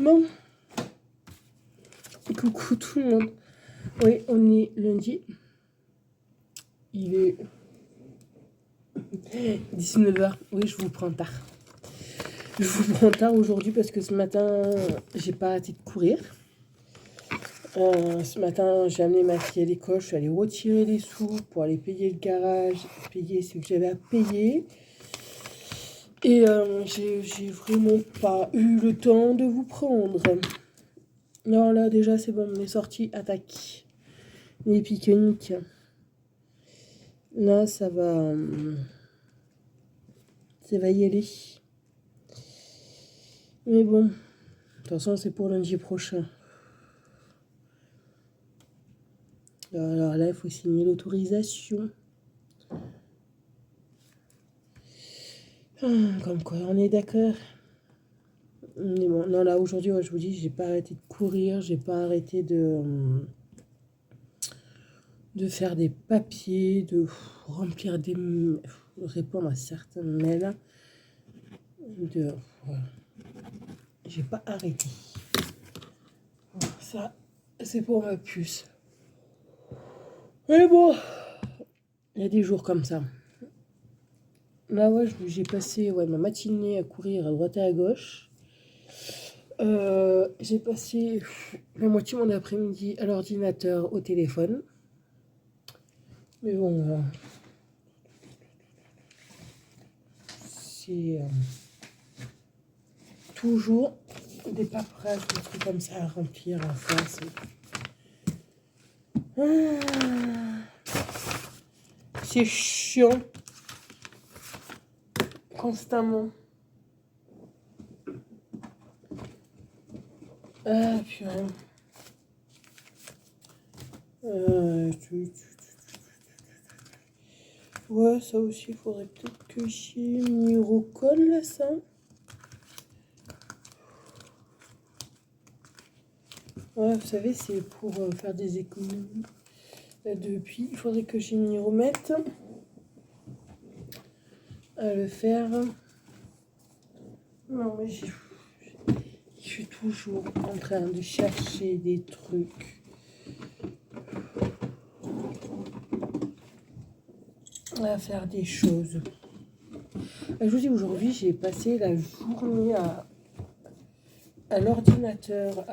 Bon, coucou tout le monde. Oui, on est lundi. Il est 19h. Oui, je vous prends tard. Je vous prends tard aujourd'hui parce que ce matin, j'ai pas arrêté de courir. Ce matin, j'ai amené ma fille à l'école. Je suis allée retirer les sous pour aller payer le garage, payer ce que j'avais à payer. Et j'ai vraiment pas eu le temps de vous prendre. Non, là, déjà, c'est bon, on est sorti. Attaque. Les pique-niques. Là, ça va y aller. Mais bon, de toute façon, c'est pour lundi prochain. Alors là, il faut signer l'autorisation. Comme quoi, on est d'accord. Mais bon, non, là, aujourd'hui, ouais, je vous dis, j'ai pas arrêté de courir, j'ai pas arrêté de faire des papiers, de remplir des... répondre à certains mails. Voilà. J'ai pas arrêté. Ça, c'est pour ma puce. Mais bon, il y a des jours comme ça. Là, ouais, j'ai passé ma matinée à courir à droite et à gauche. J'ai passé la moitié de mon après-midi à l'ordinateur, au téléphone. Mais bon, c'est toujours des paperasses, des trucs comme ça à remplir, à faire. C'est chiant. Constamment. Ah, purée. Ouais, ça aussi, il faudrait peut-être que j'y m'y recolle, ça. Ouais, vous savez, c'est pour faire des économies. Là, depuis, il faudrait que j'y m'y remette à le faire. Non, mais je suis toujours en train de chercher des trucs. À faire des choses. Je vous dis, aujourd'hui, j'ai passé la journée à l'ordinateur.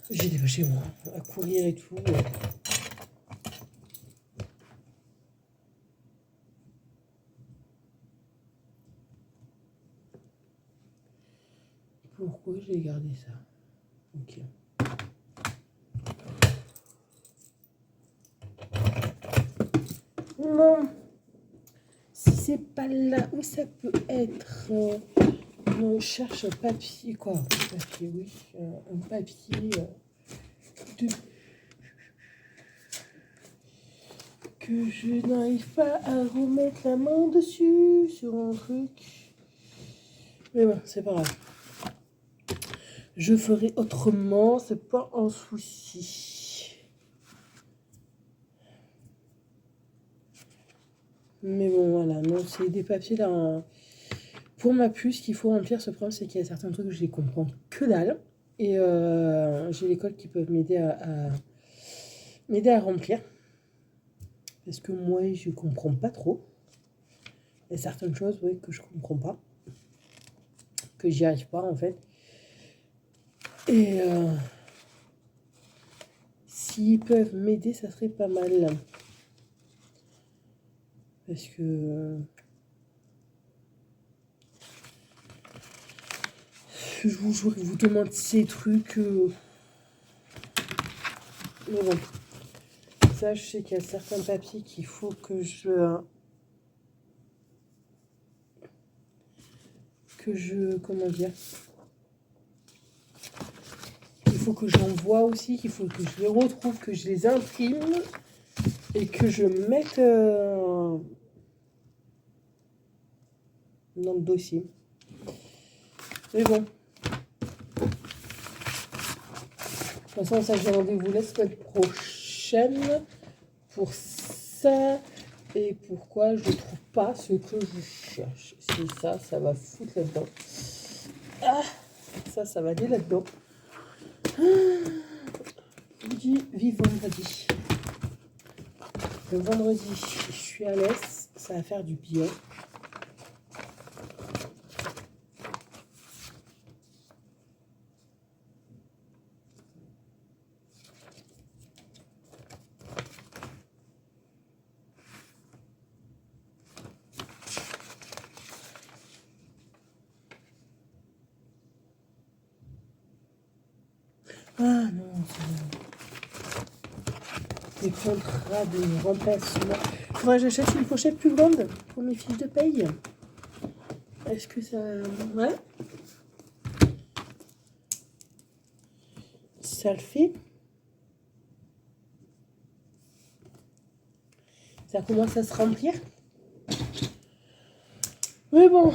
J'étais chez moi, à courir et tout. Pourquoi j'ai gardé ça? Ok. Non. Si c'est pas là, où ça peut être? On cherche un papier, quoi. Un papier, oui. Un papier que je n'arrive pas à remettre la main dessus sur un truc. Mais bon, c'est pas grave. Je ferai autrement, c'est pas un souci. Mais bon, voilà, non, c'est des papiers là. Pour ma puce, qu'il faut remplir. Ce problème, c'est qu'il y a certains trucs que je les comprends que dalle. Et j'ai l'école qui peuvent m'aider à remplir. Parce que moi, je comprends pas trop. Il y a certaines choses, oui, que je comprends pas. Que j'y arrive pas, en fait. Et s'ils peuvent m'aider, ça serait pas mal. Parce que je vous demande ces trucs. Mais bon. Ça, je sais qu'il y a certains papiers qu'il faut que je comment dire, il faut que j'envoie aussi, qu'il faut que je les retrouve, que je les imprime et que je mette dans le dossier. Mais bon. De toute façon, ça, j'ai rendez-vous la semaine prochaine pour ça. Et pourquoi je ne trouve pas ce que je cherche. C'est ça, ça va foutre là-dedans. Ah, ça va aller là-dedans. Vive vendredi. Le vendredi, je suis à l'aise, ça va faire du bien. Ah non, les contrats de remplacement. Faudrait que j'achète une pochette plus grande pour mes fiches de paye. Est-ce que ça... Ouais. Ça le fait. Ça commence à se remplir. Mais bon.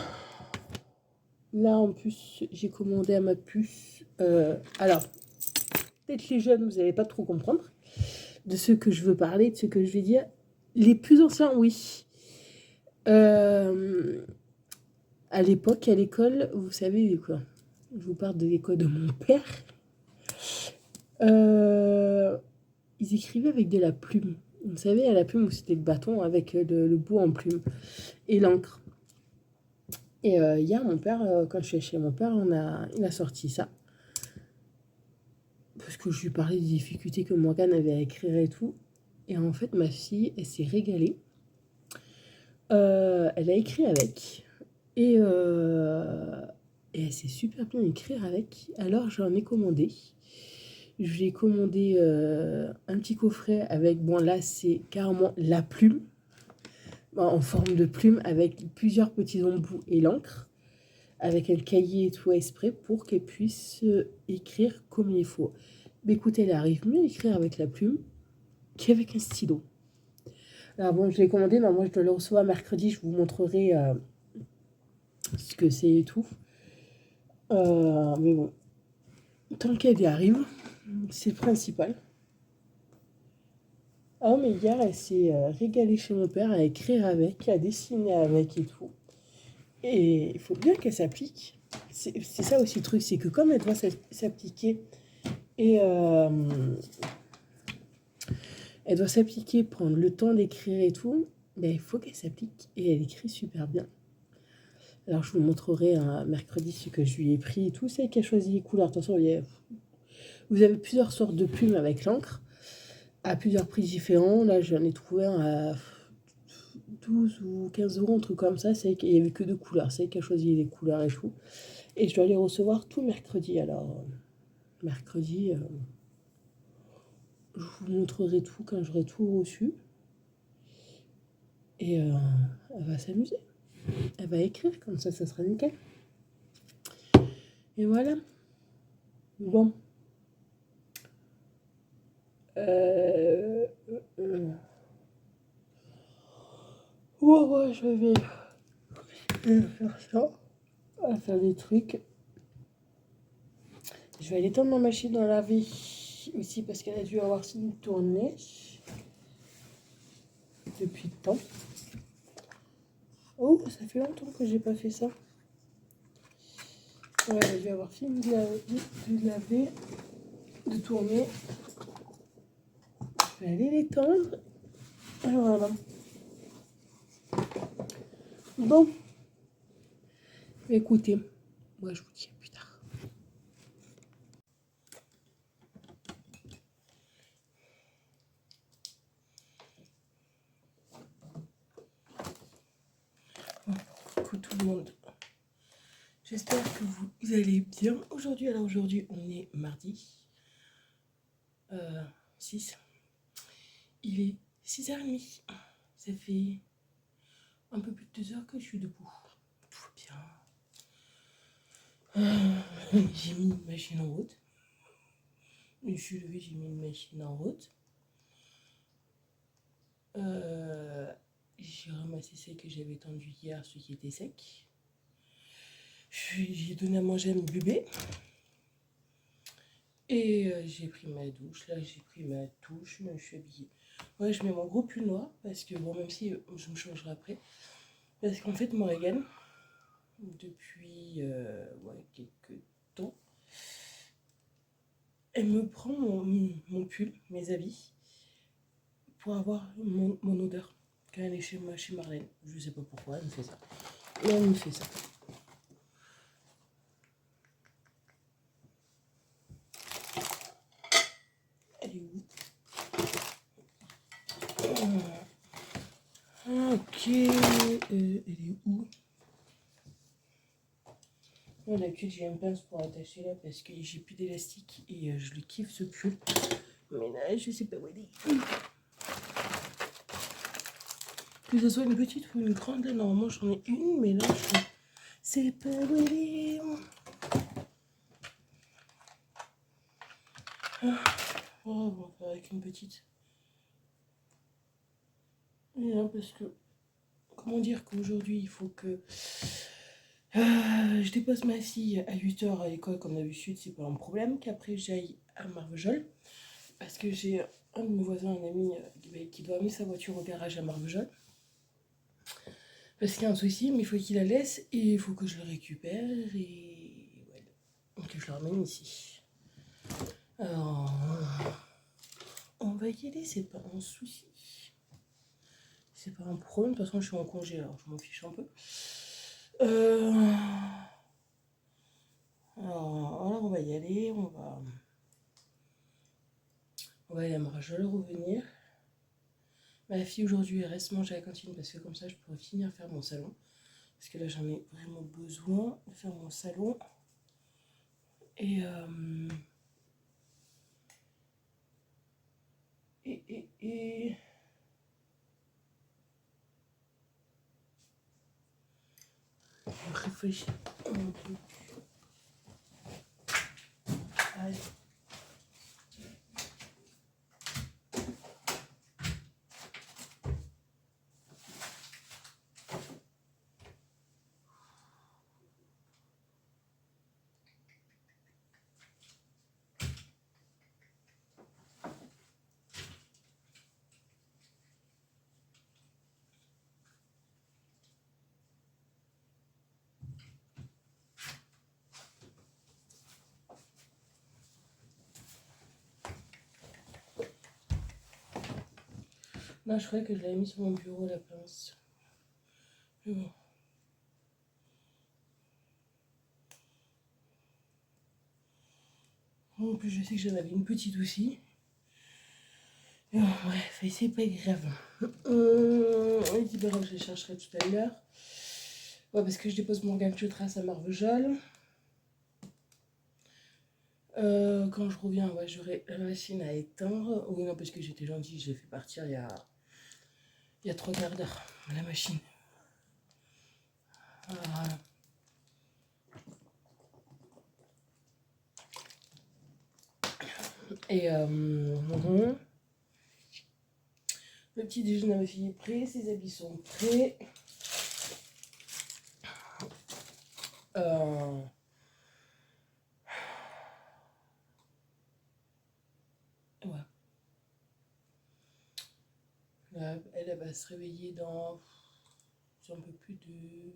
Là, en plus, j'ai commandé à ma puce. Alors, peut-être les jeunes, vous n'allez pas trop comprendre de ce que je veux parler, de ce que je vais dire. Les plus anciens, oui. À l'époque, à l'école, vous savez quoi? Je vous parle de l'école de mon père. Ils écrivaient avec de la plume. Vous savez, à la plume, où c'était le bâton avec le bout en plume et l'encre. Et hier, mon père, quand je suis chez mon père, il a sorti ça. Parce que je lui parlais des difficultés que Morgane avait à écrire et tout. Et en fait, ma fille, elle s'est régalée. Elle a écrit avec. Et elle sait super bien écrire avec. Alors, j'en ai commandé. Je lui ai commandé un petit coffret avec... Bon, là, c'est carrément la plume. En forme de plume avec plusieurs petits embouts et l'encre. Avec un cahier et tout exprès pour qu'elle puisse écrire comme il faut. Mais écoutez, elle arrive mieux à écrire avec la plume qu'avec un stylo. Alors bon, je l'ai commandé, mais moi je dois le recevoir mercredi. Je vous montrerai ce que c'est et tout. Mais bon, tant qu'elle y arrive, c'est le principal. Ah mais hier, elle s'est régalée chez mon père à écrire avec, à dessiner avec et tout. Et il faut bien qu'elle s'applique. C'est ça aussi le truc, c'est que comme elle doit s'appliquer et elle doit s'appliquer, prendre le temps d'écrire et tout, ben, il faut qu'elle s'applique et elle écrit super bien. Alors je vous montrerai un mercredi ce que je lui ai pris et tout. C'est elle qui a choisi les couleurs. Attention, vous avez plusieurs sortes de plumes avec l'encre à plusieurs prix différents. Là, j'en ai trouvé un à 12 ou 15 euros, un truc comme ça. Il n'y avait que deux couleurs. C'est elle qui a choisi les couleurs et tout. Et je dois les recevoir tout mercredi. Alors, mercredi, je vous montrerai tout quand j'aurai tout reçu. Et elle va s'amuser. Elle va écrire, comme ça sera nickel. Et voilà. Bon. Ouais, je vais faire ça. On va faire des trucs. Je vais aller tendre ma machine dans la vie aussi parce qu'elle a dû avoir fini de tourner depuis le temps. Oh, ça fait longtemps que j'ai pas fait ça. Ouais, elle a dû avoir fini de laver, de tourner. Je vais aller les tendre. Et voilà. Bon. Écoutez, moi je vous dis à plus tard. Coucou tout le monde. J'espère que vous allez bien. Aujourd'hui, on est mardi 6. Il est 6h30. Ça fait un peu plus de 2 heures que je suis debout. Tout va bien. J'ai mis une machine en route. Je suis levée, j'ai mis une machine en route. J'ai ramassé celle que j'avais tendue hier, ce qui était sec. J'ai donné à manger à mon bébé. Et j'ai pris ma douche. Là, j'ai pris ma douche. Je suis habillée. Ouais, je mets mon gros pull noir parce que, bon, même si je me changerai après. Parce qu'en fait, Morrigan, depuis quelques temps, elle me prend mon pull, mes habits, pour avoir mon odeur quand elle est chez moi, chez Marlène. Je sais pas pourquoi elle me fait ça. Mais elle me fait ça. Elle est où? Ok. Elle est où? D'habitude, j'ai une pince pour attacher là parce que j'ai plus d'élastique et je le kiffe ce pull. Mais là, je sais pas où elle est. Que ce soit une petite ou une grande, là, normalement j'en ai une, mais là, je sais pas où elle est. Oh, on va faire avec une petite. Mais là, parce que, comment dire qu'aujourd'hui, il faut que je dépose ma fille à 8h à l'école comme d'habitude, c'est pas un problème. Qu'après, j'aille à Marvejols. Parce que j'ai un de mes voisins, un ami, qui doit amener sa voiture au garage à Marvejols. Parce qu'il y a un souci, mais il faut qu'il la laisse et il faut que je le récupère et voilà. Que je le ramène ici. Alors, on va y aller, c'est pas un souci. C'est pas un problème, de toute façon je suis en congé alors je m'en fiche un peu. Alors on va y aller, on va aller à Marjol revenir. Ma fille aujourd'hui elle reste manger à la cantine parce que comme ça je pourrais finir faire mon salon. Parce que là j'en ai vraiment besoin de faire mon salon. Et je réfléchis un peu. Allez. Non, je croyais que je l'avais mis sur mon bureau la pince. Mais bon. En plus, je sais que j'en avais une petite aussi. Mais bon, bref, c'est pas grave. C'est pas grave, je les chercherai tout à l'heure. Ouais, parce que je dépose mon gamme de trace à Marvejols. Quand je reviens, ouais, j'aurai la machine à éteindre. Oui, non, parce que j'étais gentille, je l'ai fait partir il y a 3 quarts d'heure, la machine. Voilà. Et le petit déjeuner à ma fille est prêt, ses habits sont prêts. Euh, ouais. Là, elle va se réveiller dans un peu plus de...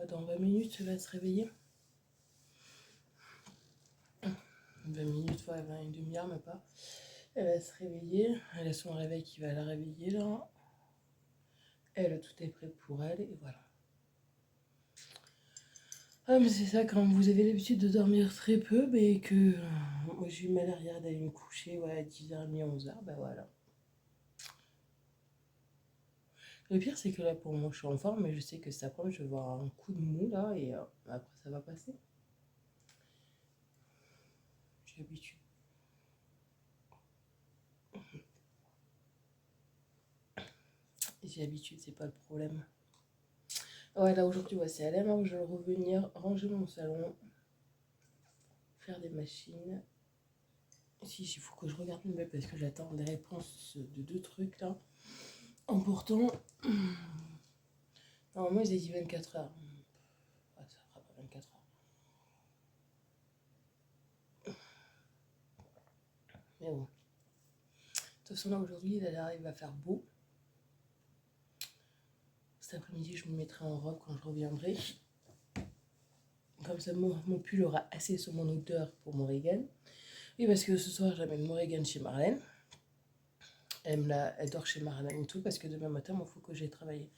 Dans 20 minutes, elle va se réveiller. 20 minutes, ouais, 20, une demi-heure, mais pas. Elle va se réveiller. Elle a son réveil qui va la réveiller là. Elle, tout est prêt pour elle et voilà. Ah, mais c'est ça, quand vous avez l'habitude de dormir très peu, mais que moi j'ai eu mal arrière d'aller me coucher à 10h30, 11h, bah voilà. Le pire, c'est que là, pour moi, je suis en forme, mais je sais que cet après-midi, je vais avoir un coup de mou là et après, ça va passer. J'ai l'habitude. J'ai l'habitude, c'est pas le problème. Ouais, là aujourd'hui, c'est à la main que je vais revenir, ranger mon salon, faire des machines. Si, il faut que je regarde le mail parce que j'attends des réponses de 2 trucs là. Important. Normalement, ils ont dit 24 heures. Ouais, ça fera pas 24 heures. Mais bon. De toute façon, là aujourd'hui, il arrive à faire beau. Cet après-midi, je me mettrai en robe quand je reviendrai. Comme ça, mon pull aura assez sur mon odeur pour Morrigan. Et parce que ce soir, j'amène Morrigan chez Marlène. Elle dort chez Marlène et tout, parce que demain matin, il faut que j'aille travailler.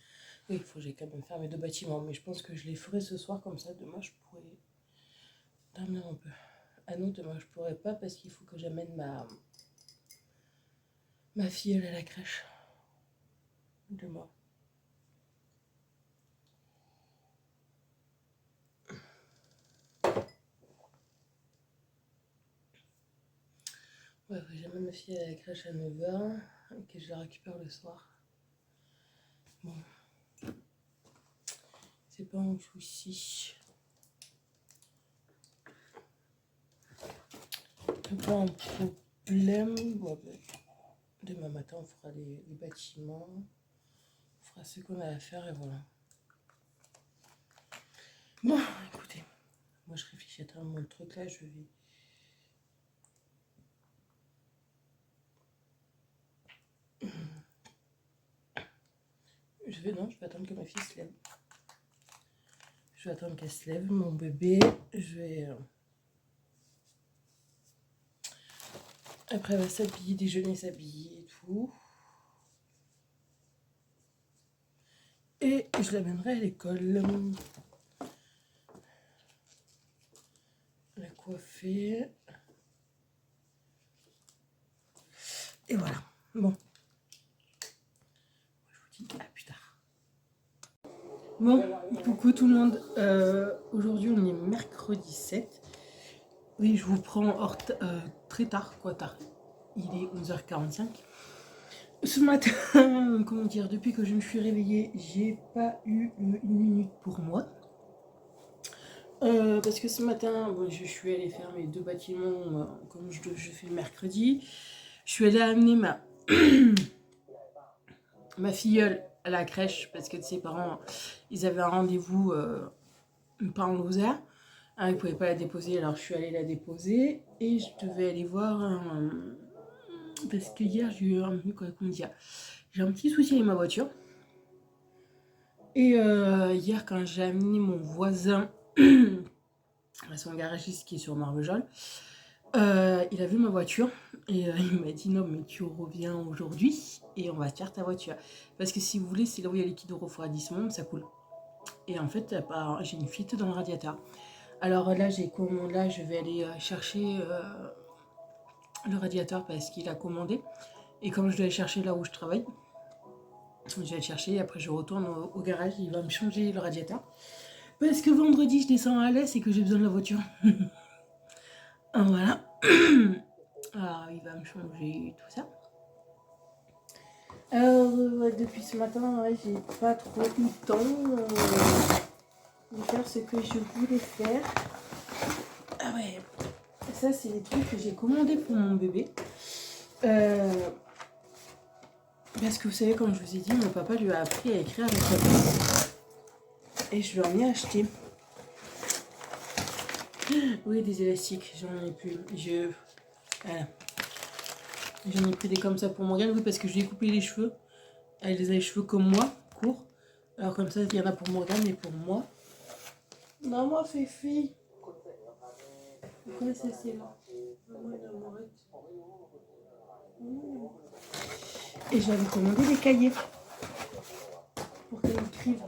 Oui, il faut que j'aille quand même faire mes 2 bâtiments, mais je pense que je les ferai ce soir, comme ça, demain, je pourrai dormir un peu. Ah non, demain, je pourrai pas, parce qu'il faut que j'amène ma fille, à la crèche. Demain. Ouais, j'amène ma fille à la crèche à 9h, et que je la récupère le soir. Bon. C'est pas un souci. C'est pas un problème. Bon, ben, demain matin, on fera les bâtiments. On fera ce qu'on a à faire et voilà. Bon, écoutez. Moi, je réfléchis à tellement de trucs là. Non, je vais attendre que ma fille se lève. Je vais attendre qu'elle se lève, mon bébé. Après, elle va s'habiller, déjeuner, s'habiller et tout. Et je l'amènerai à l'école. La coiffer. Et voilà. Bon. Je vous dis à plus tard. Bon, coucou tout le monde. Aujourd'hui, on est mercredi 7. Oui, je vous prends très tard, quoi, tard. Il est 11h45. Ce matin, comment dire, depuis que je me suis réveillée, j'ai pas eu une minute pour moi. Parce que ce matin, bon, je suis allée faire mes 2 bâtiments comme je fais le mercredi. Je suis allée amener ma filleule à la crèche parce que de ses parents, ils avaient un rendez-vous pas en Lozère. Ils ne pouvaient pas la déposer, alors je suis allée la déposer et je devais aller voir parce que hier j'ai eu j'ai un petit souci avec ma voiture. Et hier, quand j'ai amené mon voisin à son garagiste qui est sur Marvejols, il a vu ma voiture et il m'a dit non mais tu reviens aujourd'hui et on va te faire ta voiture. Parce que si vous voulez, c'est là où il y a les liquide de refroidissement, ça coule. Et en fait, j'ai une fuite dans le radiateur. Alors là, je vais aller chercher le radiateur parce qu'il a commandé. Et comme je dois aller chercher là où je travaille, je vais le chercher et après je retourne au garage, il va me changer le radiateur. Parce que vendredi, je descends à l'Est et que j'ai besoin de la voiture. Voilà. Alors, il va me changer tout ça. Alors, depuis ce matin, j'ai pas trop eu le temps de faire ce que je voulais faire. Ah ouais, ça, c'est les trucs que j'ai commandés pour mon bébé. Parce que vous savez, comme je vous ai dit, mon papa lui a appris à écrire avec la pince. Et je lui en ai acheté. Oui, des élastiques, j'en ai plus. Voilà. J'en ai pris des comme ça pour Morgane, oui, parce que je lui ai coupé les cheveux. Elle a les cheveux comme moi, courts. Alors comme ça, il y en a pour Morgane et pour moi. Maman, Fifi. Pourquoi ça c'est là? Et j'avais commandé des cahiers pour qu'elle écrive.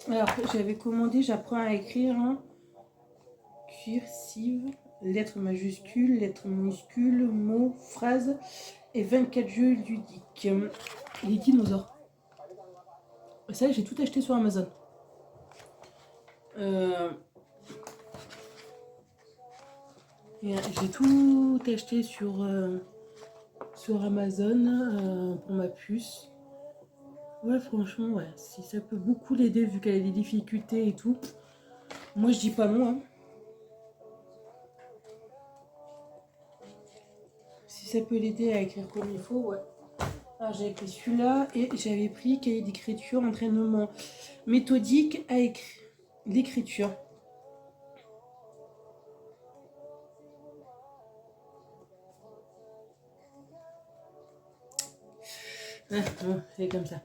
Alors j'avais commandé, j'apprends à écrire en cursive, lettres majuscules, lettres minuscules, mots, phrases et 24 jeux ludiques. Les dinosaures. Ça, j'ai tout acheté sur Amazon. J'ai tout acheté sur Amazon pour ma puce. Ouais, franchement, ouais. Si ça peut beaucoup l'aider vu qu'elle a des difficultés et tout, moi je dis pas non. Hein. Si ça peut l'aider à écrire comme il faut, ouais. Alors j'avais pris celui-là et j'avais pris cahier d'écriture, entraînement méthodique à l'écriture. Ah, bon, c'est comme ça.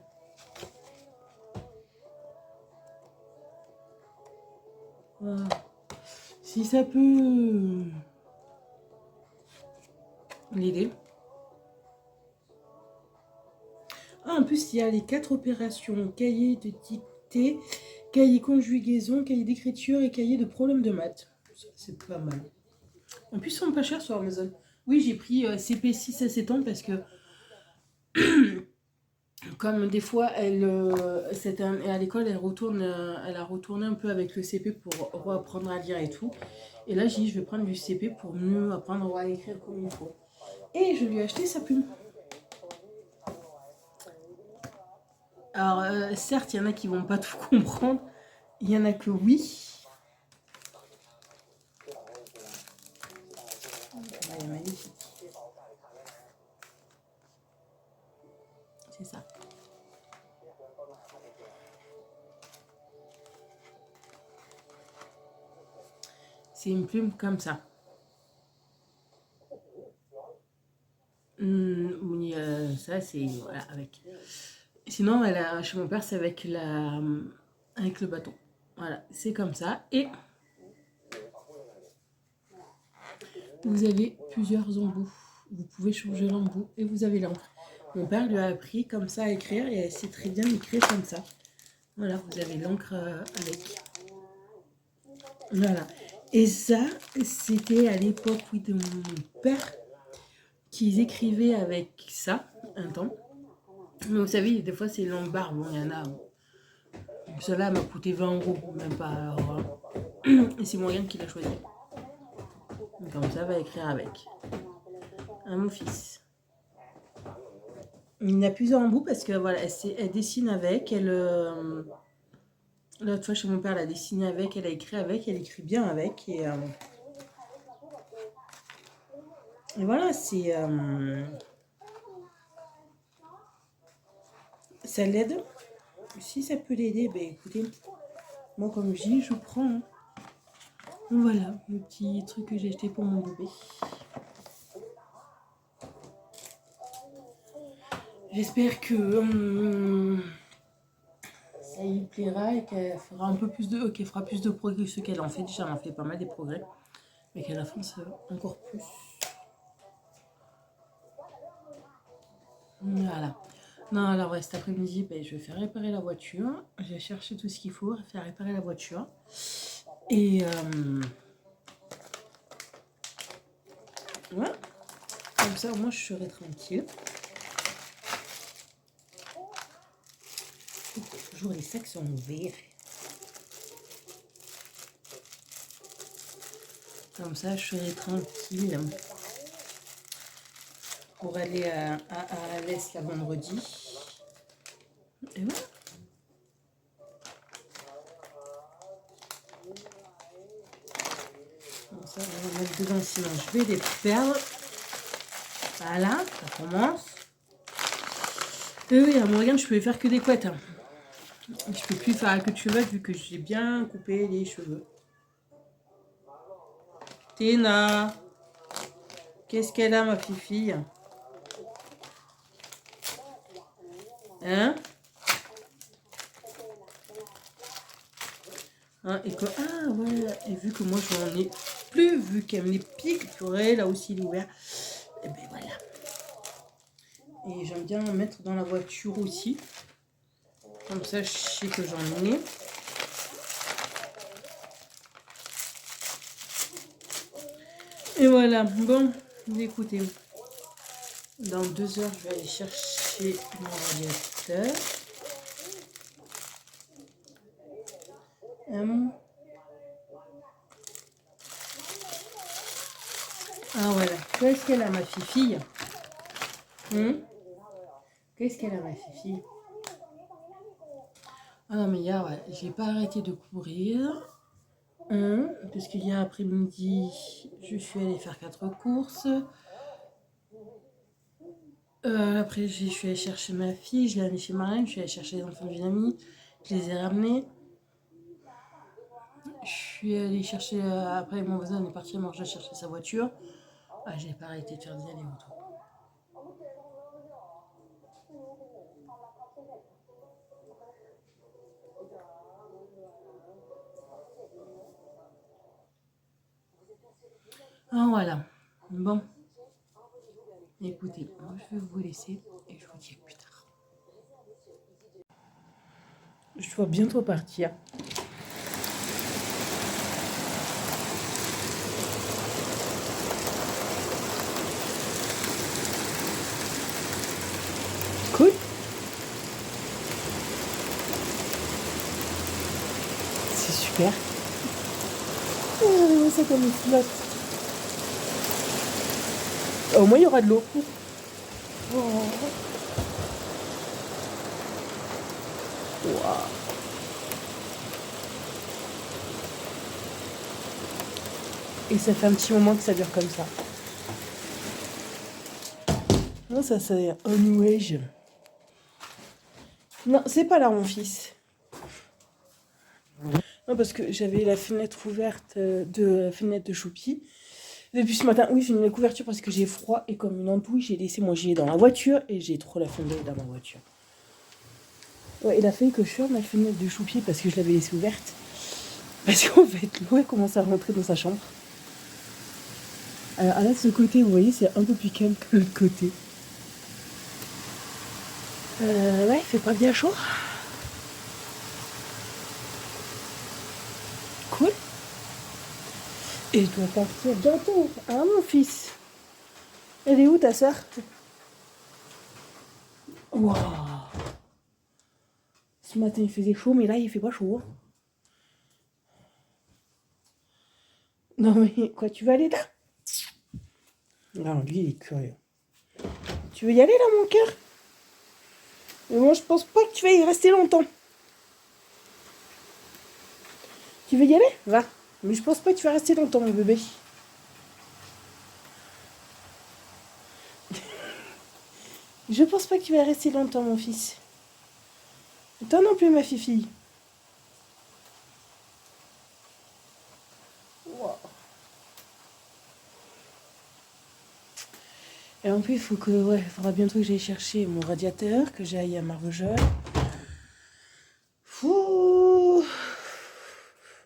Voilà. Si ça peut l'aider. Ah, en plus, il y a les 4 opérations, cahier de dictée, cahier conjugaison, cahier d'écriture et cahier de problèmes de maths. C'est pas mal. En plus, ils sont pas chers sur Amazon. Oui, j'ai pris CP 6 à 7 ans parce que comme des fois, à l'école, elle a retourné un peu avec le CP pour reapprendre à lire et tout. Et là, j'ai dit, je vais prendre du CP pour mieux apprendre à écrire comme il faut. Et je lui ai acheté sa plume. Alors, certes, il y en a qui vont pas tout comprendre. Il y en a que oui. Elle est magnifique. C'est ça. C'est une plume comme ça. Oui, ça, c'est... Voilà, avec... Sinon, chez mon père, c'est avec avec le bâton. Voilà, c'est comme ça. Et vous avez plusieurs embouts. Vous pouvez changer l'embout et vous avez l'encre. Mon père lui a appris comme ça à écrire et elle sait très bien écrire comme ça. Voilà, vous avez l'encre avec. Voilà. Et ça, c'était à l'époque oui, de mon père qu'ils écrivaient avec ça un temps. Mais vous savez, des fois, c'est lombard. Bon, il y en a. Cela m'a coûté 20 euros, même pas. Alors, et c'est Morgane qui l'a choisi. Comme ça, va écrire avec. À mon fils. Il n'a plusieurs embouts parce que voilà, elle dessine avec. L'autre fois, chez mon père, elle a dessiné avec, elle a écrit avec, elle écrit bien avec. Et voilà, ça l'aide. Si ça peut l'aider, ben écoutez, moi comme je dis, je prends. Hein. Voilà, le petit truc que j'ai acheté pour mon bébé. J'espère que ça lui plaira et qu'elle fera un peu plus qu'elle fera plus de progrès que ce qu'elle en fait. Déjà, elle en fait pas mal des progrès, mais qu'elle avance encore plus. Voilà. Non, alors ouais, cet après-midi, ben, je vais faire réparer la voiture. J'ai cherché tout ce qu'il faut, faire réparer la voiture. Et ouais, comme ça, au moins, je serai tranquille. Toujours les sacs sont ouverts. Comme ça, je serai tranquille pour aller à l'Est la vendredi. Et voilà. Bon, ça, on va mettre dedans, sinon je vais les perdre. Voilà, ça commence. Et oui, à Morgane, je peux faire que des couettes. Hein. Je peux plus faire que de cheveux vu que j'ai bien coupé les cheveux. Tina, qu'est-ce qu'elle a, ma fille? Hein? Hein, et que, ah ouais, et vu que moi je n'en ai plus, vu qu'elle me les pique, purée, là aussi il est ouvert. Et ben voilà. Et j'aime bien en mettre dans la voiture aussi. Comme ça, je sais que j'en ai. Et voilà, bon, écoutez, dans 2 heures, je vais aller chercher mon radiateur. Ah voilà, qu'est-ce qu'elle a ma fille? Qu'est-ce qu'elle a ma fille? Ah non mais hier, ouais, j'ai pas arrêté de courir. Parce qu'hier après-midi, je suis allée faire 4 courses. Après, je suis allée chercher ma fille, je l'ai amenée chez Marlène, je suis allée chercher les enfants d'une amie, je les ai ramenés. Je suis allée chercher, après mon voisin est parti à manger chercher sa voiture. Ah, j'ai pas arrêté de faire des allers-retours. Ah, voilà. Bon, écoutez, moi je vais vous laisser et je vous dis à plus tard. Je dois bientôt partir. Cool. C'est super. Oh, ça comme une flotte. Au moins il y aura de l'eau. Oh. Wow. Et ça fait un petit moment que ça dure comme ça. Non, ça c'est un nuage. Non, c'est pas là mon fils. Non, parce que j'avais la fenêtre ouverte de la fenêtre de Choupi. Depuis ce matin, oui, j'ai mis la couverture parce que j'ai froid et comme une andouille, j'ai laissé mon gilet dans la voiture et j'ai trop la fenêtre dans ma voiture. Ouais, il a fallu que je ferme la fenêtre de Choupi parce que je l'avais laissée ouverte. Parce qu'en fait, l'eau commence à rentrer dans sa chambre. Alors là, de ce côté, vous voyez, c'est un peu plus calme que l'autre côté. Ouais, il fait pas bien chaud. Cool. Et je dois partir bientôt. Ah, mon fils. Elle est où ta soeur? Waouh. Ce matin, il faisait chaud, mais là, il fait pas chaud. Non, mais quoi, tu veux aller là? Non, lui, il est curieux. Tu veux y aller là, mon cœur? Mais moi, je pense pas que tu vas y rester longtemps. Tu veux y aller? Va. Mais je pense pas que tu vas rester longtemps, mon bébé. Je pense pas que tu vas rester longtemps, mon fils. Et toi non plus, ma fille. Wow. Et en plus, il faut que, ouais, il faudra bientôt que j'aille chercher mon radiateur, que j'aille à Marvejols.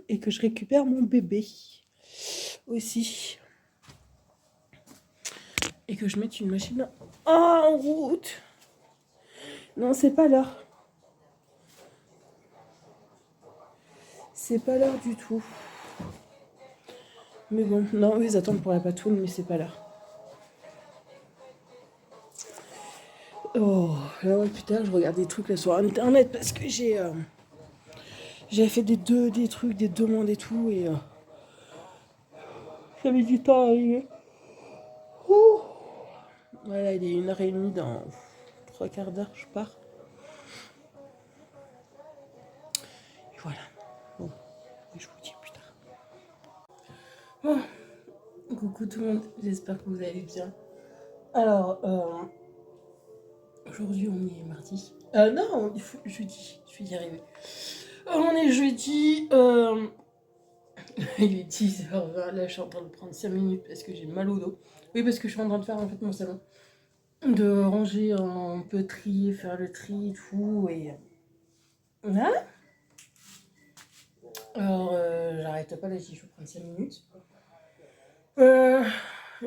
Et que je récupère mon bébé aussi. Et que je mette une machine en route. Non, c'est pas l'heure. C'est pas l'heure du tout. Mais bon, non, eux, ils attendent pour la patoune, mais c'est pas l'heure. Oh, là, ouais, putain, je regarde des trucs là sur internet parce que j'avais fait des trucs, des demandes et tout, et j'avais du temps à arriver. Ouh. Voilà, il est 1h30 dans 3/4 d'heure, je pars. Et voilà. Bon, je vous dis plus tard. Bon, coucou tout le monde, j'espère que vous allez bien. Alors, aujourd'hui on est mardi. Non, jeudi, je vais y arriver. On est jeudi. Il est 10h20, là je suis en train de prendre 5 minutes parce que j'ai mal au dos. Oui, parce que je suis en train de faire en fait mon salon. De ranger un peu, trier, faire le tri et tout. Et voilà. Alors, j'arrête pas là, si je vais prendre 5 minutes.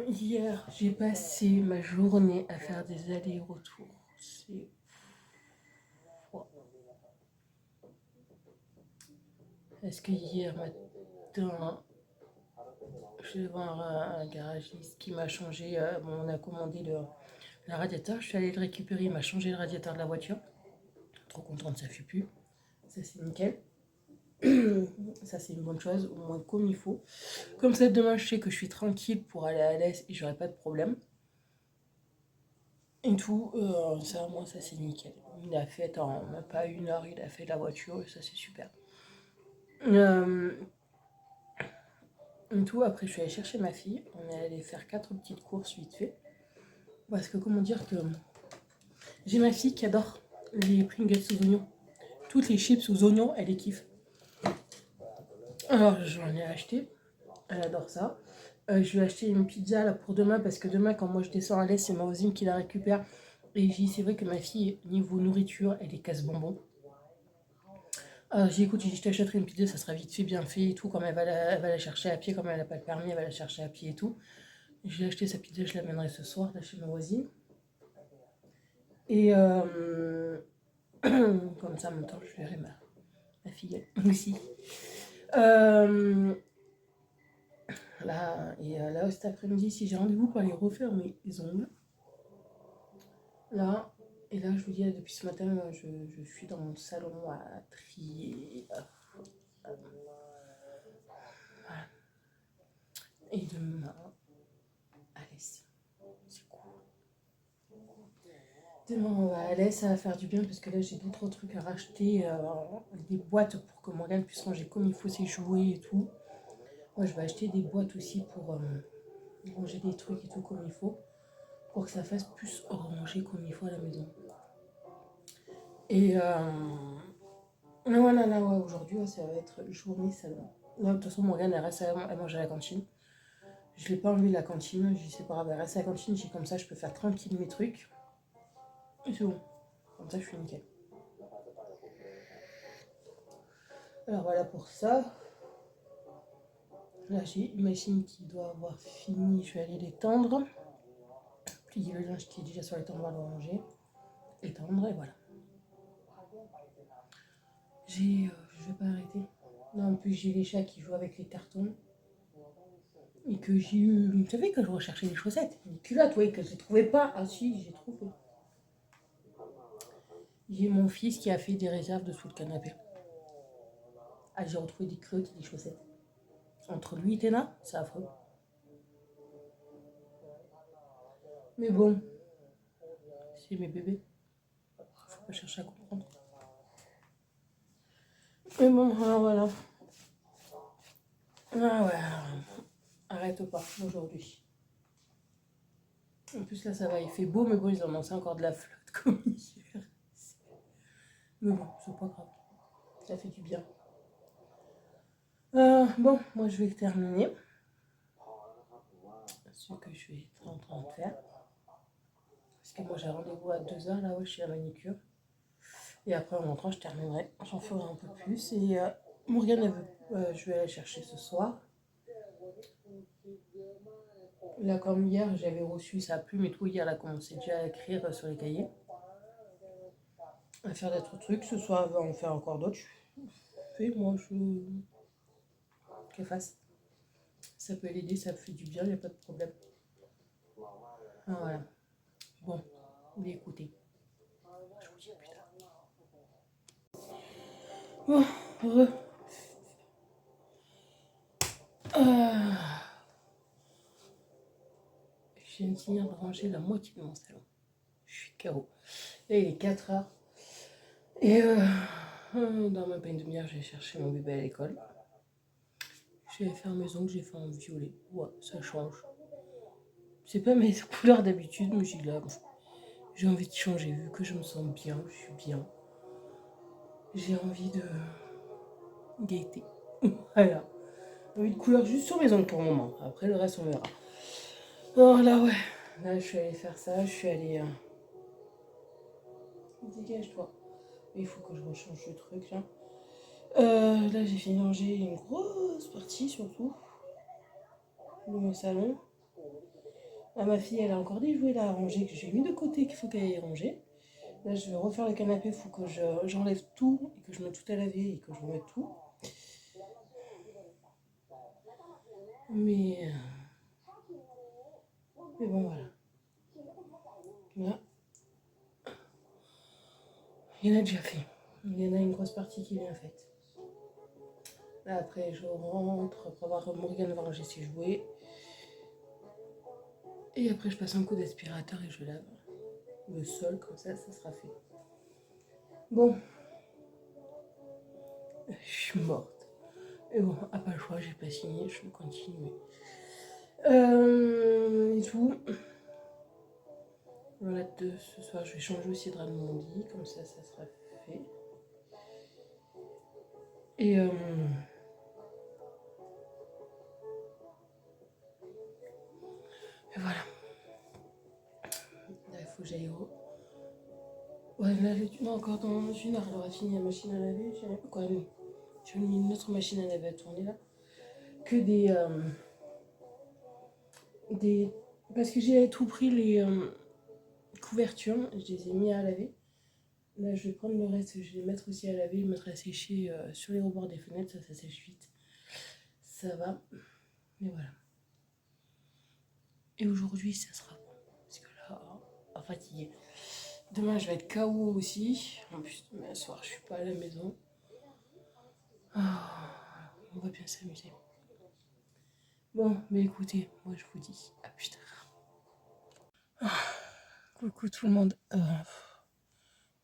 Hier, j'ai passé ma journée à faire des allers-retours. C'est froid. Parce que hier matin, je vais voir un garagiste qui m'a changé. Bon, on a commandé le radiateur. Je suis allée le récupérer. Il m'a changé le radiateur de la voiture. Trop contente, ça ne fait plus. Ça, c'est nickel. Ça, c'est une bonne chose, au moins comme il faut. Comme ça, demain, je sais que je suis tranquille pour aller à l'Est et j'aurai pas de problème. Et tout, ça, moi, ça, c'est nickel. Il a fait en même pas 1 heure, il a fait la voiture et ça, c'est super. Et tout, après, je suis allée chercher ma fille. On est allé faire 4 petites courses vite fait. Parce que, comment dire que j'ai ma fille qui adore les Pringles aux oignons. Toutes les chips aux oignons, elle les kiffe. Alors, j'en ai acheté. Elle adore ça. Je lui ai acheté une pizza là, pour demain parce que demain, quand moi je descends à l'Est, c'est ma voisine qui la récupère. Et j'ai dit, c'est vrai que ma fille, niveau nourriture, elle est casse-bonbon. J'ai dit, écoute, j'ai dit, je t'achèterai une pizza, ça sera vite fait, bien fait et tout. Comme elle va la chercher à pied, comme elle n'a pas le permis, elle va la chercher à pied et tout. J'ai acheté sa pizza, je l'amènerai ce soir, là, chez ma voisine. Et comme ça, en même temps, je verrai ma fille aussi. Euh, là, cet après-midi, si j'ai rendez-vous pour aller refaire mes ongles. Là, et là, je vous dis, depuis ce matin, je suis dans mon salon à trier. Voilà. Et demain, Alès, c'est cool. Demain, on va à Alès, ça va faire du bien parce que là, j'ai d'autres trucs à racheter. Des boîtes pour que Morgane puisse ranger comme il faut ses jouets et tout. Moi, je vais acheter des boîtes aussi pour ranger des trucs et tout comme il faut. Pour que ça fasse plus ranger comme il faut à la maison. Et voilà, là, ouais, aujourd'hui, ouais, ça va être journée salon. Là, de toute façon, Morgane, elle reste elle mange à la cantine. Je l'ai pas enlevé la cantine, je dis c'est pas grave, elle reste à la cantine, j'ai comme ça, je peux faire tranquille mes trucs. Et c'est bon. Comme ça, je suis nickel. Alors voilà pour ça. Là, j'ai une machine qui doit avoir fini, je vais aller l'étendre. Plier le linge qui est déjà sur l'étendard, le ranger. Étendre, et voilà. Je vais pas arrêter. Non, en plus, j'ai les chats qui jouent avec les cartons. Et que j'ai eu. Vous savez que je recherchais des chaussettes, des culottes, oui, que je ne trouvais pas. Ah si, j'ai trouvé. J'ai mon fils qui a fait des réserves dessous le canapé. Ah, j'ai retrouvé des culottes et des chaussettes. Entre lui et Téna, c'est affreux. Mais bon, c'est mes bébés. Faut pas chercher à comprendre. Mais bon, alors voilà. Ah ouais, arrête pas aujourd'hui. En plus là, ça va, il fait beau, mais bon, ils ont lancé encore de la flotte comme hier. Mais bon, c'est pas grave. Ça fait du bien. Bon, moi je vais terminer. Ce que je vais être en train de faire. Parce que moi j'ai rendez-vous à 2h là, ouais, chez la manicure. Et après en rentrant, je terminerai. J'en ferai un peu plus. Et Morgane, elle veut, je vais aller chercher ce soir. Là, comme hier, j'avais reçu sa plume et tout. Hier, elle a commencé déjà à écrire sur les cahiers. À faire d'autres trucs. Ce soir, elle va en faire encore d'autres. Fais, moi, je. Qu'elle fasse. Ça peut l'aider, ça fait du bien, il n'y a pas de problème. Ah, voilà. Bon, écoutez. Je vous dis plus tard. Bon, heureux. Je viens de finir de ranger la moitié de mon salon. Je suis KO. Là, il est 4h. Et dans même pas une demi-heure, je vais chercher mon bébé à l'école. Je vais faire mes ongles, j'ai fait en violet. Ouais, ça change. C'est pas mes couleurs d'habitude, mais j'ai envie de changer. Vu que je me sens bien, je suis bien. J'ai envie de gaieté. Voilà. J'ai envie de couleur juste sur mes ongles pour le moment. Après, le reste, on verra. Oh là, ouais. Là, je suis allée faire ça. Je suis allée. Dégage-toi. Il faut que je rechange le truc là. Là, j'ai fini de ranger une grosse partie surtout de mon salon. Ah, ma fille, elle a encore des jouets là à ranger que j'ai mis de côté qu'il faut qu'elle aille ranger. Là, je vais refaire le canapé. Il faut que j'enlève tout et que je mette tout à laver et que je remette tout. Mais bon, voilà. Là, il y en a déjà fait. Il y en a une grosse partie qui est bien faite. Là, après, je rentre pour voir Morgane va ranger ses jouets. Et après, je passe un coup d'aspirateur et je lave le sol, comme ça sera fait. Bon, je suis morte. Et bon, à pas le choix, j'ai pas signé, je vais continuer. Et tout. Voilà, ce soir, je vais changer aussi de drap de mon lit, comme ça sera fait. Et voilà. Là, il faut que j'aille Ouais, là, non, encore dans une heure, elle aura fini la machine à laver. Quoi, non. J'ai mis une autre machine à laver à tourner là. Que des... Parce que j'ai tout pris les couvertures, je les ai mis à laver. Là, je vais prendre le reste, je vais les mettre aussi à laver, les mettre à sécher sur les rebords des fenêtres, ça sèche vite. Ça va. Mais voilà. Et aujourd'hui, ça sera bon. Parce que là, fatiguée. Demain, je vais être KO aussi. En plus, demain soir, je suis pas à la maison. Ah, on va bien s'amuser. Bon, mais écoutez, moi je vous dis à plus tard. Coucou tout le monde.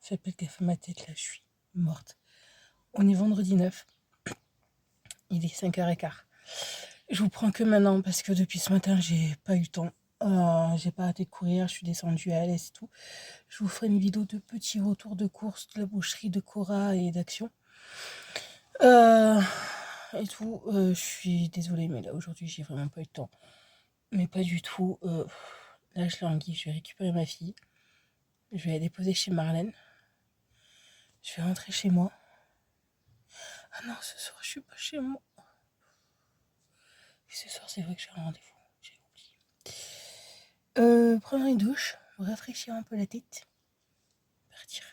Faites pas gaffe à ma tête là, je suis morte. On est vendredi 9. Il est 5h15. Je vous prends que maintenant parce que depuis ce matin, j'ai pas eu le temps. J'ai pas arrêté de courir, je suis descendue à l'est et tout. Je vous ferai une vidéo de petits retours de course de la boucherie de Cora et d'Action. Et tout. Je suis désolée, mais là aujourd'hui, j'ai vraiment pas eu le temps. Mais pas du tout. Là, je languis, je vais récupérer ma fille. Je vais la déposer chez Marlène. Je vais rentrer chez moi. Ah non, ce soir, je suis pas chez moi. Et ce soir, c'est vrai que j'ai un rendez-vous. J'ai oublié. Prendre une douche, rafraîchir un peu la tête. Partir.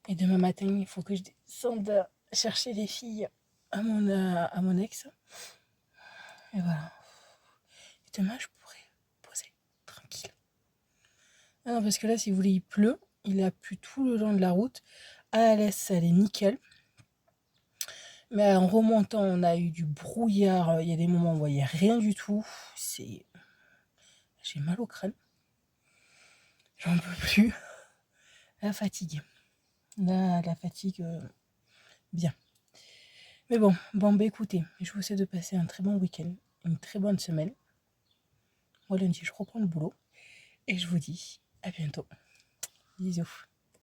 Et demain matin, il faut que je descende chercher les filles à mon ex. Et voilà. Et demain, je pourrais poser tranquille. Ah non, parce que là, si vous voulez, il pleut. Il a plu tout le long de la route. À l'est, elle est nickel. Mais en remontant, on a eu du brouillard. Il y a des moments où on voyait rien du tout. J'ai mal au crâne. J'en peux plus. La fatigue. Là, la fatigue, bien. Mais bon, bah écoutez, je vous souhaite de passer un très bon week-end, une très bonne semaine. Moi, lundi, je reprends le boulot. Et je vous dis à bientôt. Bisous.